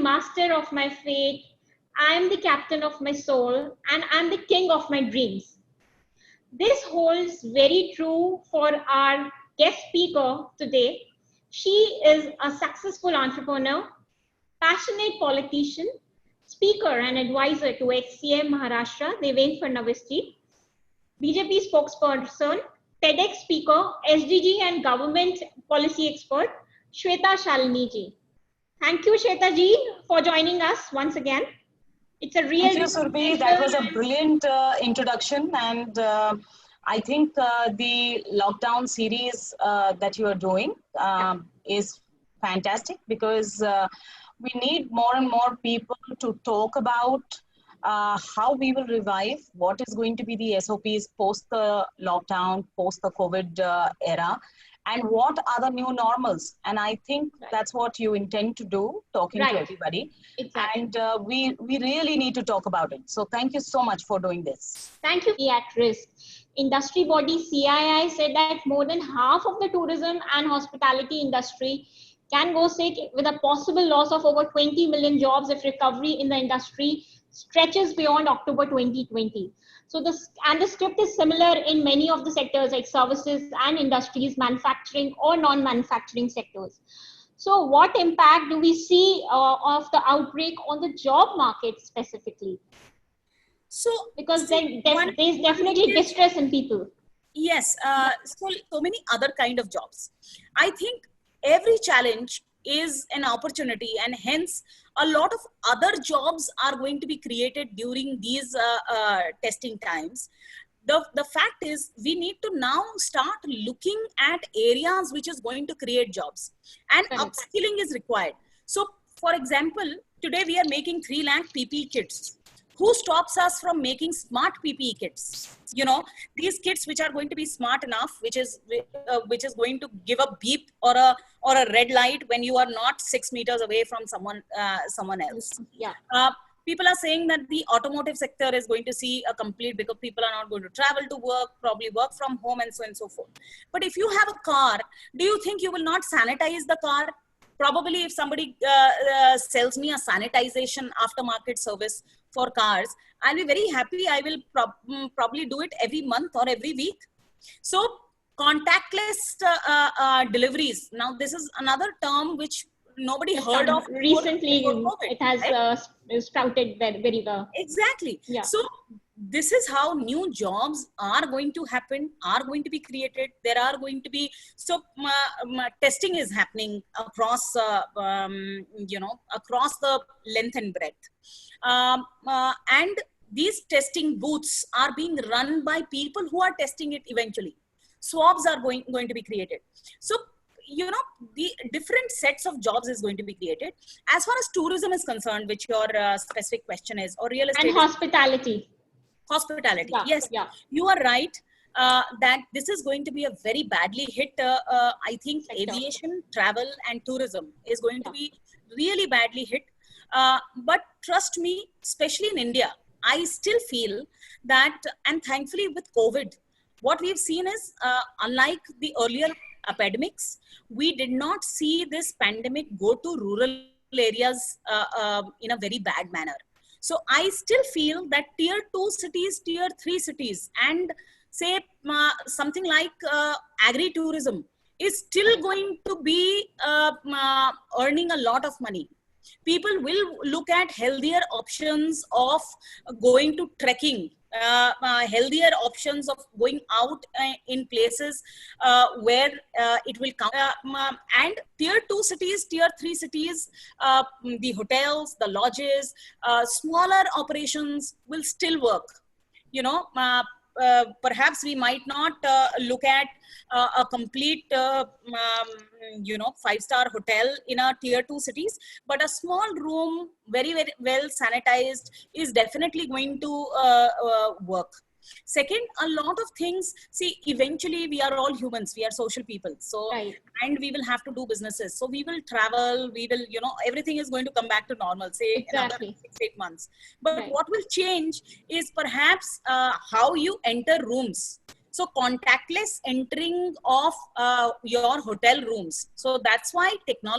master of my fate. I am the captain of my soul, and I am the king of my dreams. This holds very true for our guest speaker today. She is a successful entrepreneur, passionate politician, speaker and advisor to ex-CM Maharashtra, Devendra Fadnavis ji, BJP spokesperson, TEDx speaker, SDG and government policy expert, Shweta Shalini ji. Thank you, Shweta ji, for joining us once again. It's a real Thank you, Surbhi. That was a brilliant introduction, and I think the lockdown series that you are doing is fantastic, because we need more and more people to talk about how we will revive, what is going to be the SOPs post the lockdown, post the COVID era, and what are the new normals. And I think that's what you intend to do, talking to everybody. Exactly. And we really need to talk about it. So thank you so much for doing this. Thank you. At risk. Industry body CII said that more than half of the tourism and hospitality industry can go sick, with a possible loss of over 20 million jobs if recovery in the industry stretches beyond October 2020. So the script is similar in many of the sectors like services and industries, manufacturing or non-manufacturing sectors. So what impact do we see of the outbreak on the job market specifically? So, because there's definitely distress in people. Yes, so many other kind of jobs. I think every challenge is an opportunity, and hence a lot of other jobs are going to be created during these testing times. The fact is, we need to now start looking at areas which is going to create jobs, and upskilling is required. So for example, today we are making 3 lakh PPE kits. Who stops us from making smart PPE kits? You know, these kits which are going to be smart enough, which is going to give a beep or a red light when you are not 6 meters away from someone else. Yeah. People are saying that the automotive sector is going to see a complete, because people are not going to travel to work, probably work from home, and so on and so forth. But if you have a car, do you think you will not sanitize the car? Probably if somebody sells me a sanitization aftermarket service for cars, I'll be very happy. I will probably do it every month or every week. So contactless deliveries. Now this is another term which nobody heard of recently. It has sprouted very well. Exactly. Yeah. So this is how new jobs are going to happen, are going to be created. There are going to be, so testing is happening across, across the length and breadth. And these testing booths are being run by people who are testing it eventually. Swabs are going to be created. So, you know, the different sets of jobs is going to be created. As far as tourism is concerned, which your specific question is, or real estate. And hospitality. Hospitality, yeah, yes, yeah. You are right that this is going to be a very badly hit. I think sector. Aviation, travel and tourism is going to be really badly hit. But trust me, especially in India, I still feel that, and thankfully with COVID, what we've seen is, unlike the earlier epidemics, we did not see this pandemic go to rural areas in a very bad manner. So I still feel that tier 2 cities, tier 3 cities, and say something like agri-tourism is still going to be earning a lot of money. People will look at healthier options of going to trekking, healthier options of going out in places where it will come. And tier 2 cities, tier 3 cities, the hotels, the lodges, smaller operations will still work. You know, perhaps we might not look at a complete, 5-star hotel in a tier 2 cities, but a small room, very, very well sanitized, is definitely going to work. Second, a lot of things, see, eventually we are all humans, we are social people. So, and we will have to do businesses. So we will travel, we will, everything is going to come back to normal, say another 6-8 months. But what will change is perhaps how you enter rooms. So contactless entering of your hotel rooms. So that's why technology